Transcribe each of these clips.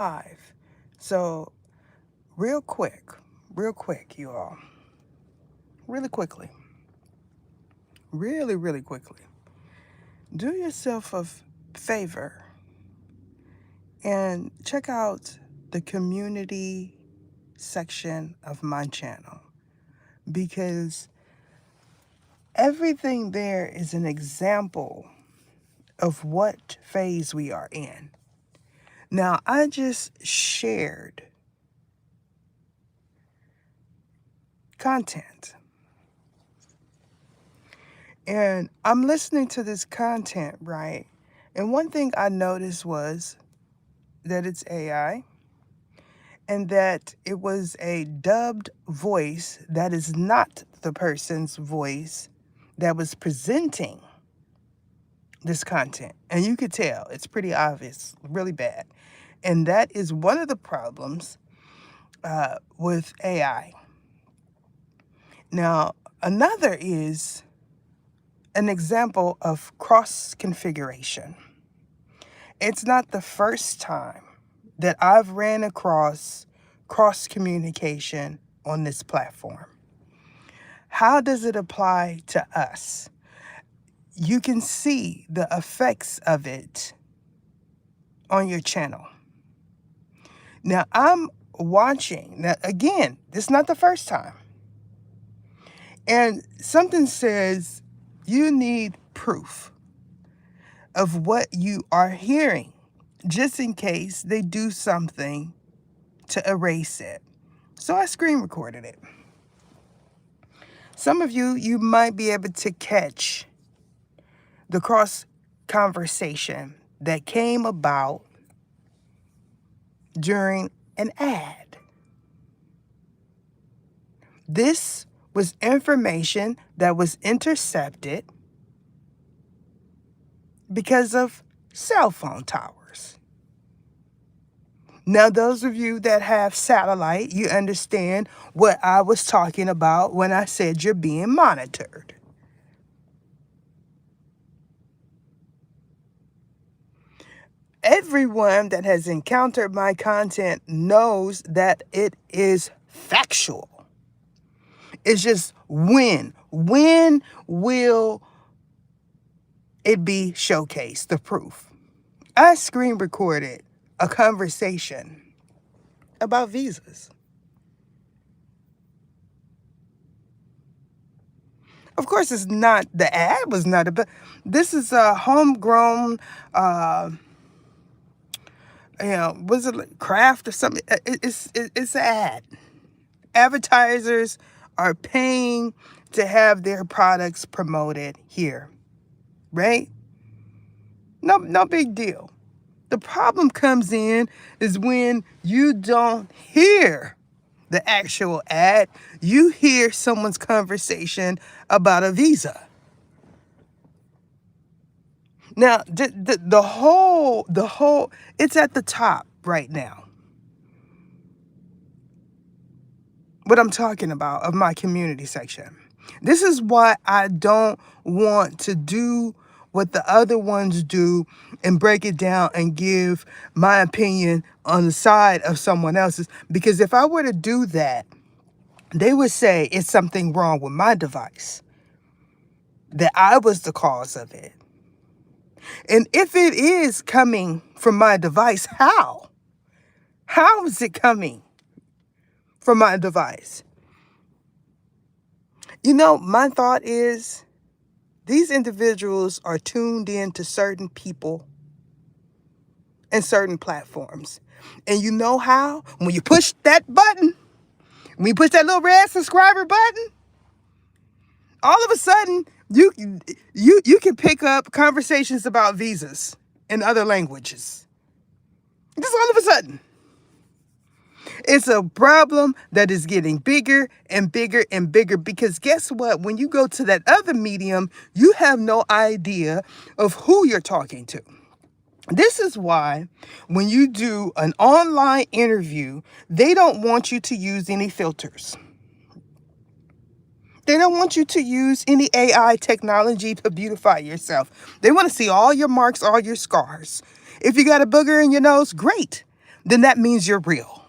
Live. So, real quick, you all, really quickly, really quickly, do yourself a favor and check out the community section of my channel because everything there is an example of what phase we are in. Now, I just shared content. And I'm listening to this content, right? And one thing I noticed was that it's AI and that it was a dubbed voice that is not the person's voice that was presenting this content. And you could tell it's pretty obvious, really bad. And that is one of the problems with AI. Now, another is an example of cross configuration. It's not the first time that I've ran across cross communication on this platform. How does it apply to us? You can see the effects of it on your channel. Now, I'm watching. Now, again, this is not the first time. And something says you need proof of what you are hearing, just in case they do something to erase it. So I screen recorded it. Some of you might be able to catch the cross conversation that came about during an ad. This was information that was intercepted because of cell phone towers. Now, those of you that have satellite, you understand what I was talking about when I said you're being monitored. Everyone that has encountered my content knows that it is factual. It's just when will it be showcased, the proof? I screen recorded a conversation about visas. Of course, it's not, the ad was not about, this is a homegrown, was it like craft or something? It's an ad. Advertisers are paying to have their products promoted here, right? No big deal. The problem comes in is when you don't hear the actual ad, you hear someone's conversation about a visa. Now, the whole, it's at the top right now. What I'm talking about of my community section. This is why I don't want to do what the other ones do and break it down and give my opinion on the side of someone else's. Because if I were to do that, they would say it's something wrong with my device, that I was the cause of it. And if it is coming from my device, how? How is it coming from my device? You know, my thought is these individuals are tuned in to certain people and certain platforms. And you know how? When you push that button, when you push that little red subscriber button, all of a sudden, you can pick up conversations about visas in other languages. Just all of a sudden. It's a problem that is getting bigger and bigger and bigger because guess what? When you go to that other medium, you have no idea of who you're talking to. This is why when you do an online interview, they don't want you to use any filters. They don't want you to use any AI technology to beautify yourself. They want to see all your marks, all your scars. If you got a booger in your nose, great. then that means you're real.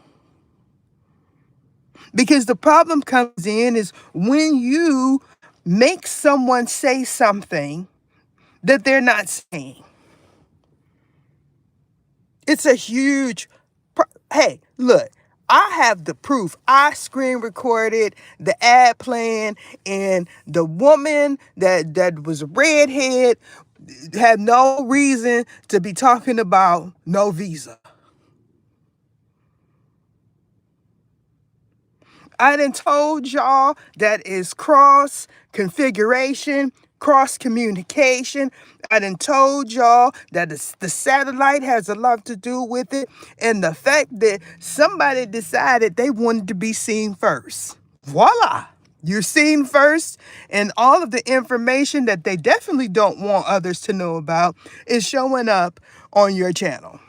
Because the problem comes in is when you make someone say something that they're not saying. It's a huge hey, look, I have the proof. I screen recorded the ad playing, and the woman that was a redhead had no reason to be talking about no visa. I done told y'all that is cross configuration, cross communication. I done told y'all that the satellite has a lot to do with it, and the fact that somebody decided they wanted to be seen first. Voila. You're seen first, and all of the information that they definitely don't want others to know about is showing up on your channel.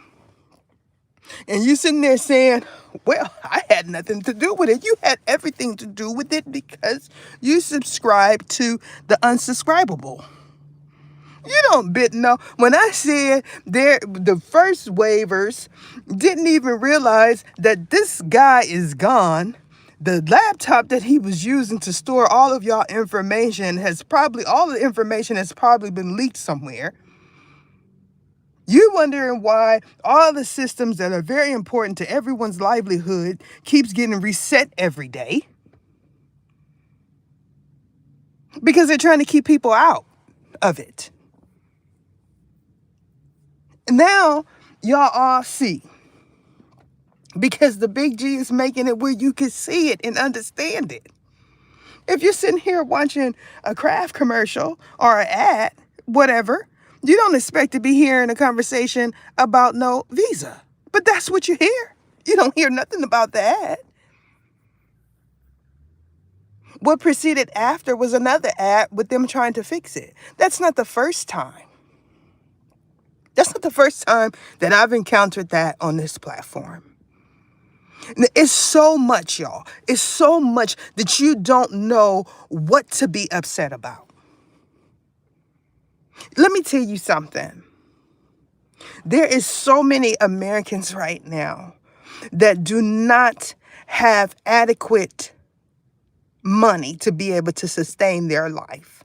And you sitting there saying, well, I had nothing to do with it. You had everything to do with it because you subscribe to the unsubscribable. You don't know. When I said the first waivers didn't even realize that this guy is gone. The laptop that he was using to store all of y'all information all the information has probably been leaked somewhere. You wondering why all the systems that are very important to everyone's livelihood keeps getting reset every day? Because they're trying to keep people out of it. Now, y'all all see. Because the big G is making it where you can see it and understand it. If you're sitting here watching a Kraft commercial or an ad, whatever, you don't expect to be hearing a conversation about no visa. But that's what you hear. You don't hear nothing about the ad. What preceded after was another ad with them trying to fix it. That's not the first time. That's not the first time that I've encountered that on this platform. It's so much, y'all. It's so much that you don't know what to be upset about. Let me tell you something. There is so many Americans right now that do not have adequate money to be able to sustain their life.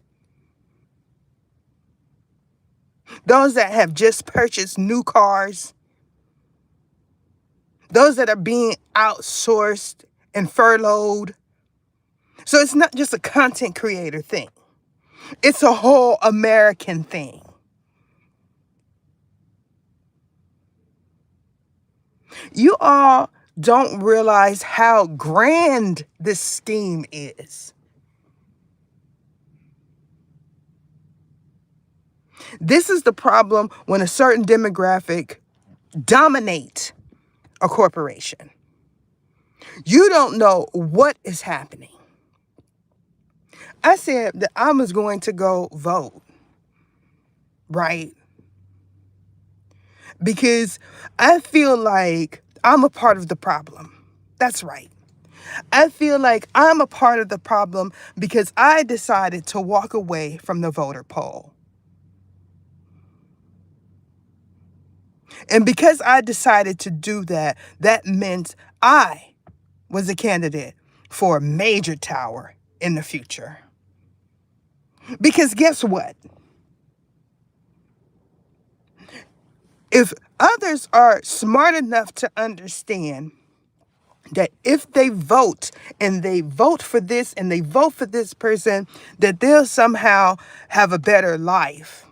Those that have just purchased new cars, those that are being outsourced and furloughed. So it's not just a content creator thing. It's a whole American thing. You all don't realize how grand this scheme is. This is the problem when a certain demographic dominates a corporation. You don't know what is happening. I said that I was going to go vote, right? Because I feel like I'm a part of the problem. That's right. I feel like I'm a part of the problem because I decided to walk away from the voter poll. And because I decided to do that, that meant I was a candidate for a major tower in the future. Because guess what? If others are smart enough to understand that if they vote and they vote for this and they vote for this person, that they'll somehow have a better life.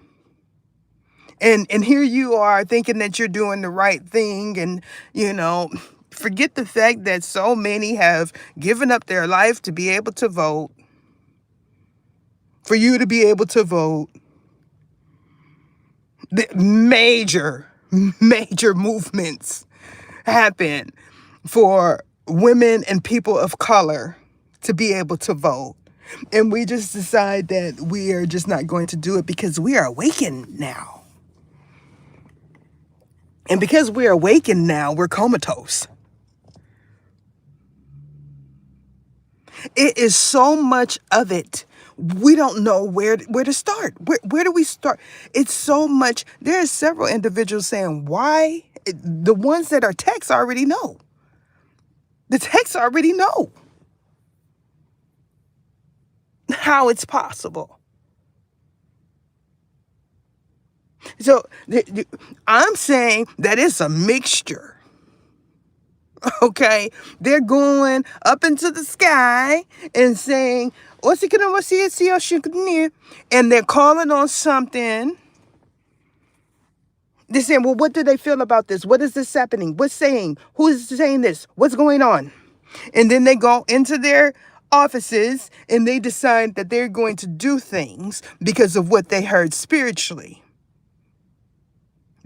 And here you are thinking that you're doing the right thing, and forget the fact that so many have given up their life to be able to vote. For you to be able to vote. The major movements happen for women and people of color to be able to vote. And we just decide that we are just not going to do it because we are awakened now. And because we're awakened now, we're comatose. It is so much of it we don't know where to start. Where do we start? It's so much. There are several individuals saying why. The ones that are techs already know. The techs already know how it's possible. So I'm saying that it's a mixture. Okay, they're going up into the sky and saying, and they're calling on something. They're saying, well, what do they feel about this? What is this happening? What's saying? Who is saying this? What's going on? And then they go into their offices and they decide that they're going to do things because of what they heard spiritually.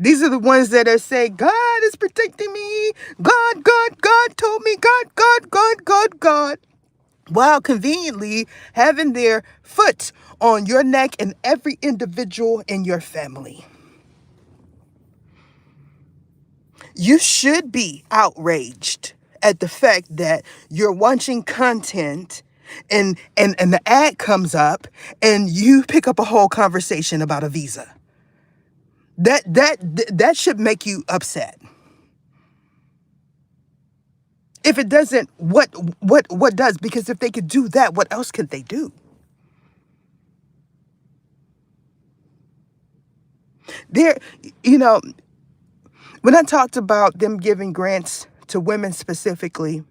These are the ones that are saying, God is protecting me. God told me. God. While conveniently having their foot on your neck and every individual in your family. You should be outraged at the fact that you're watching content and the ad comes up and you pick up a whole conversation about a visa. That should make you upset. If it doesn't, what does? Because if they could do that, what else could they do? There, when I talked about them giving grants to women specifically,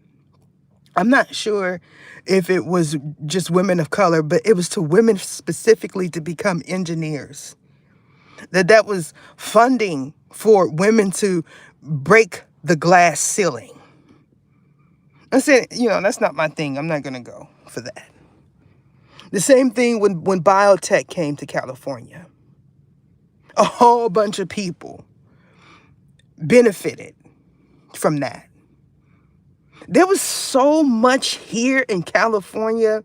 I'm not sure if it was just women of color, but it was to women specifically to become engineers. That was funding for women to break the glass ceiling. I said, that's not my thing. I'm not going to go for that. The same thing when biotech came to California. A whole bunch of people benefited from that. There was so much here in California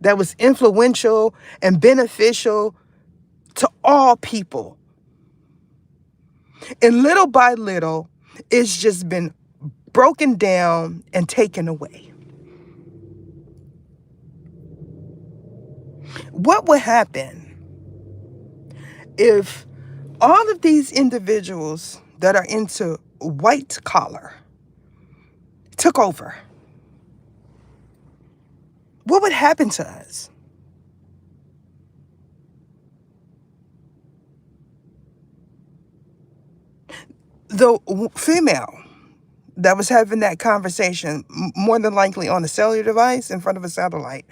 that was influential and beneficial to all people. And little by little, it's just been broken down and taken away. What would happen if all of these individuals that are into white collar took over? What would happen to us? The female that was having that conversation, more than likely on a cellular device in front of a satellite,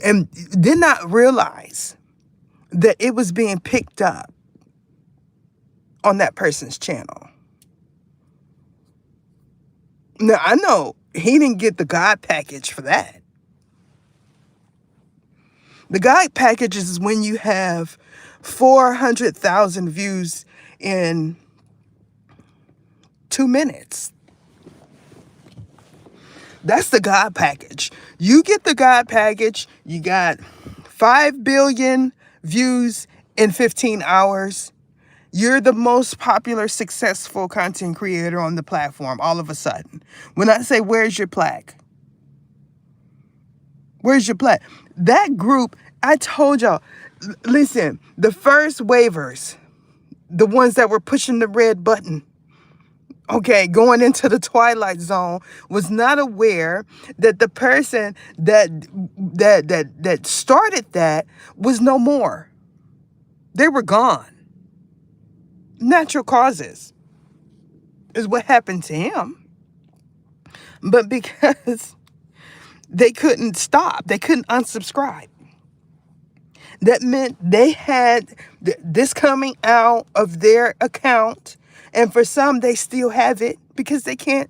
and did not realize that it was being picked up on that person's channel. Now, I know he didn't get the God package for that. The God package is when you have 400,000 views in 2 minutes. That's the God package. You get the God package, you got 5 billion views in 15 hours. You're the most popular, successful content creator on the platform all of a sudden. When I say, where's your plaque? Where's your plaque? That group, I told y'all, listen, the first waivers, the ones that were pushing the red button, okay, going into the twilight zone, was not aware that the person that started that was no more. They were gone. Natural causes is what happened to him. But because they couldn't stop, they couldn't unsubscribe. That meant they had this coming out of their account, and for some they still have it because they can't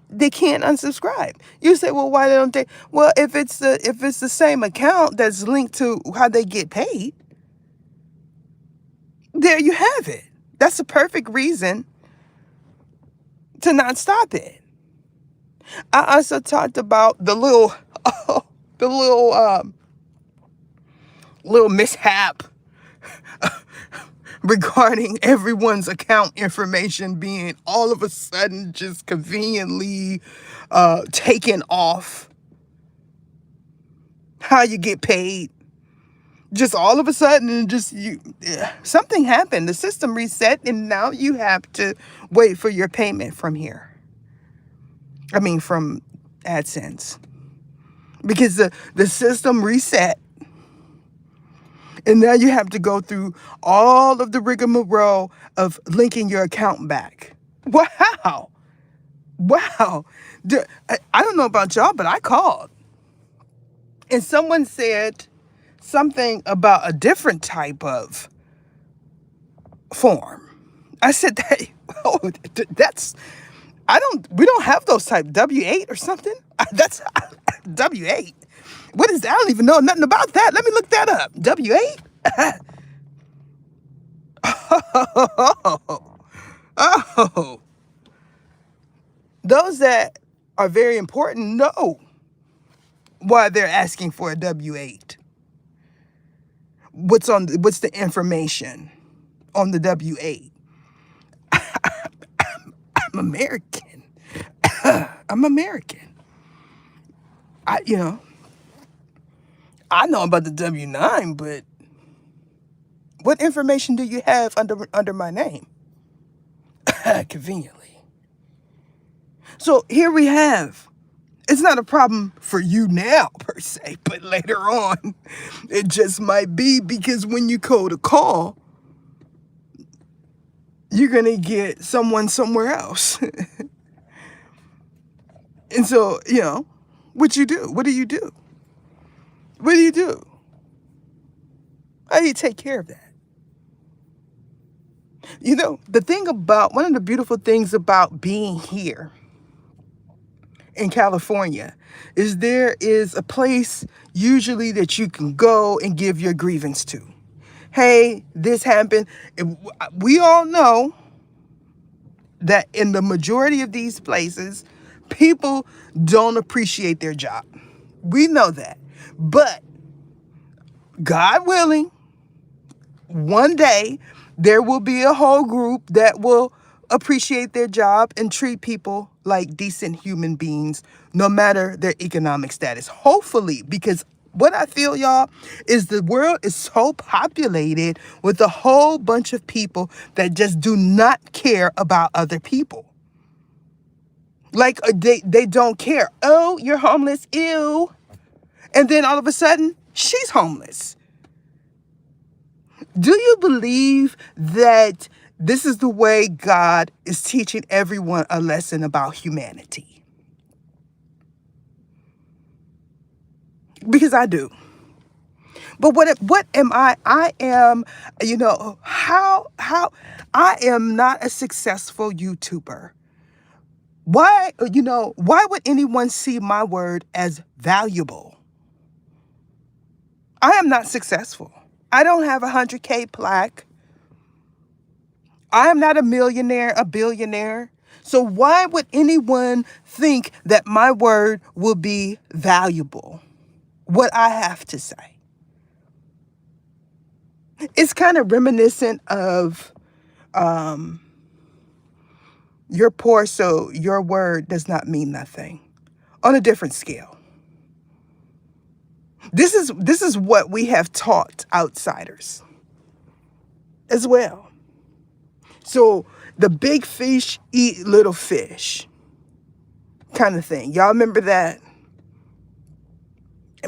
unsubscribe. You say, well, why don't they? Well, if it's the same account that's linked to how they get paid, there you have it. That's a perfect reason to not stop it. I also talked about the little mishap regarding everyone's account information being all of a sudden just conveniently taken off. How you get paid, Just all of a sudden, and just something happened. The system reset, and now you have to wait for your payment from here. I mean, from AdSense, because the system reset, and now you have to go through all of the rigmarole of linking your account back. Wow, wow. I don't know about y'all, but I called, and someone said something about a different type of form. I said that, oh, that's, we don't have those type, W-8 or something. That's W-8. What is that? I don't even know nothing about that. Let me look that up. W-8? Oh, those that are very important know why they're asking for a W-8. What's the information on the W-8? I'm American. I'm American. I know about the W-9, but what information do you have under my name? Conveniently. So here we have, it's not a problem for you now per se, but later on, it just might be, because when you code a call, you're going to get someone somewhere else. And so, what you do? What do you do? What do you do? How do you take care of that? One of the beautiful things about being here in California is there is a place usually that you can go and give your grievance to. Hey, this happened. We all know that in the majority of these places, people don't appreciate their job. We know that. But God willing, one day there will be a whole group that will appreciate their job and treat people like decent human beings, no matter their economic status. Hopefully, because what I feel, y'all, is the world is so populated with a whole bunch of people that just do not care about other people. Like they don't care. Oh, you're homeless. Ew. And then all of a sudden, she's homeless. Do you believe that this is the way God is teaching everyone a lesson about humanity? Because I do. But what am I? I am, how I am not a successful YouTuber. Why would anyone see my word as valuable? I am not successful. I don't have a 100K plaque. I am not a millionaire, a billionaire. So why would anyone think that my word will be valuable? What I have to say. It's kind of reminiscent of you're poor, so your word does not mean nothing, on a different scale. This is what we have taught outsiders as well. So the big fish eat little fish kind of thing. Y'all remember that?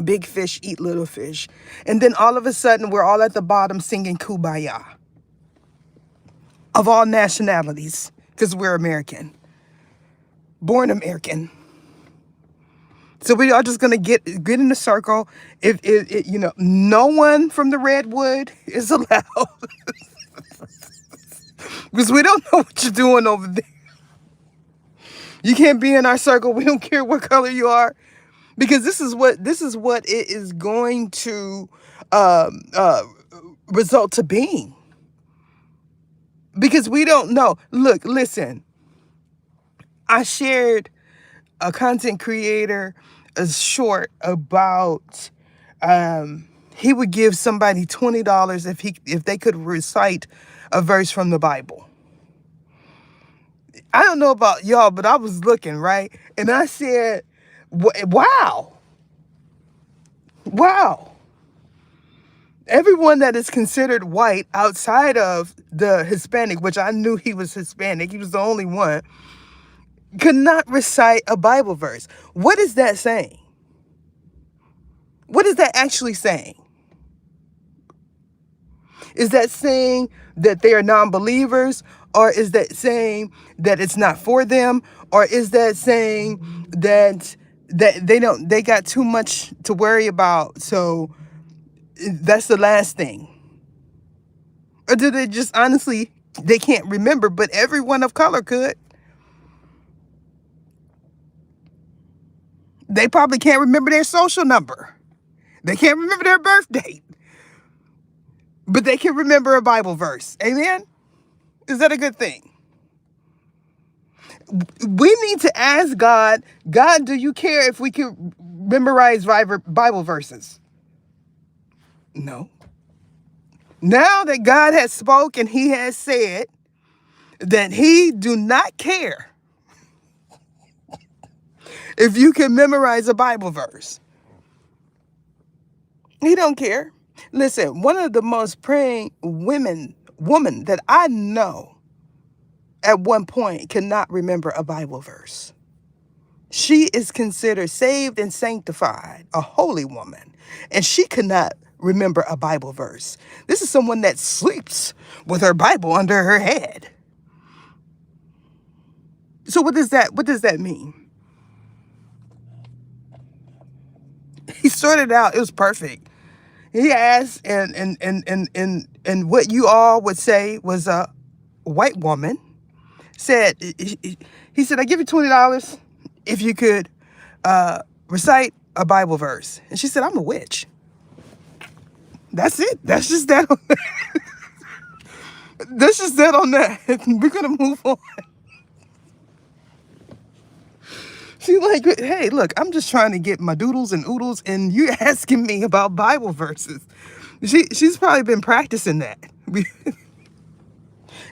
Big fish eat little fish. And then all of a sudden, we're all at the bottom singing Kumbaya. Of all nationalities, because we're American. Born American. So we are just going to get in a circle. If no one from the Redwood is allowed. Because we don't know what you're doing over there. You can't be in our circle. We don't care what color you are. Because this is what it is going to result to being. Because we don't know. Look, listen. I shared a content creator a short about he would give somebody $20 if they could recite a verse from the Bible. I don't know about y'all, but I was looking, right? And I said, wow. Everyone that is considered white outside of the Hispanic, which I knew he was Hispanic, he was the only one, could not recite a Bible verse. What is that saying? What is that actually saying? Is that saying that they are non-believers? Or is that saying that it's not for them? Or is that saying that they got too much to worry about, so that's the last thing? Or do they just honestly, they can't remember, but everyone of color could? They probably can't remember their social number. They can't remember their birth date, but they can remember a Bible verse. Amen? Is that a good thing? We need to ask God, God, do you care if we can memorize Bible verses? No. Now that God has spoken, he has said that he do not care if you can memorize a Bible verse. He don't care. Listen, one of the most praying woman that I know at one point cannot remember a Bible verse. She is considered saved and sanctified, a holy woman, and she could not remember a Bible verse. This is someone that sleeps with her Bible under her head. So what does that mean? He sorted it out. It was perfect. He asked, and what you all would say was a white woman said, he said, I give you $20 if you could recite a Bible verse. And she said, I'm a witch. That's it. That's just that. That's just that on that. We're going to move on. She's like, hey, look, I'm just trying to get my doodles and oodles, and you're asking me about Bible verses. She's probably been practicing that.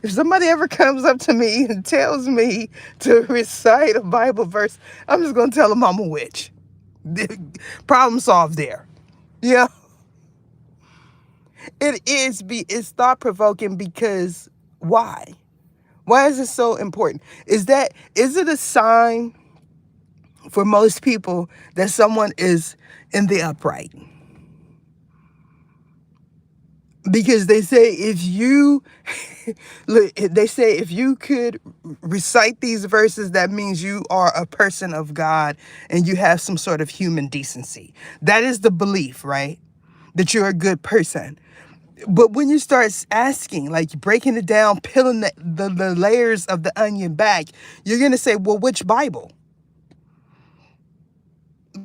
If somebody ever comes up to me and tells me to recite a Bible verse, I'm just going to tell them I'm a witch. Problem solved there. Yeah. It's thought-provoking because why? Why is it so important? Is it a sign for most people that someone is in the upright? Because they say if you could recite these verses, that means you are a person of God and you have some sort of human decency. That is the belief, right? That you're a good person. But when you start asking, like breaking it down, peeling the layers of the onion back, you're going to say, well, which Bible?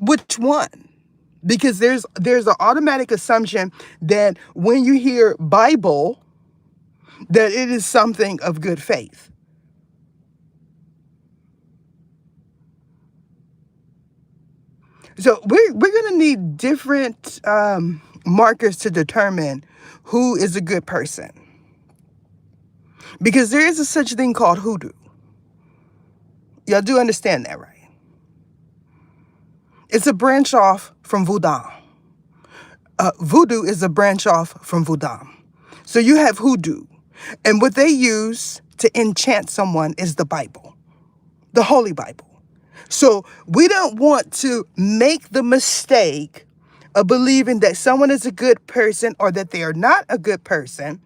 Which one? Because there's an automatic assumption that when you hear Bible, that it is something of good faith. So we're going to need different markers to determine who is a good person. Because there is a such thing called hoodoo. Y'all do understand that, right? It's a branch off from voodoo. Voodoo is a branch off from voodoo. So you have hoodoo. And what they use to enchant someone is the Bible, the Holy Bible. So we don't want to make the mistake of believing that someone is a good person or that they are not a good person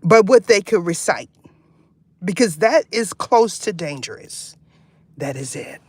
by what they could recite, because that is close to dangerous. That is it.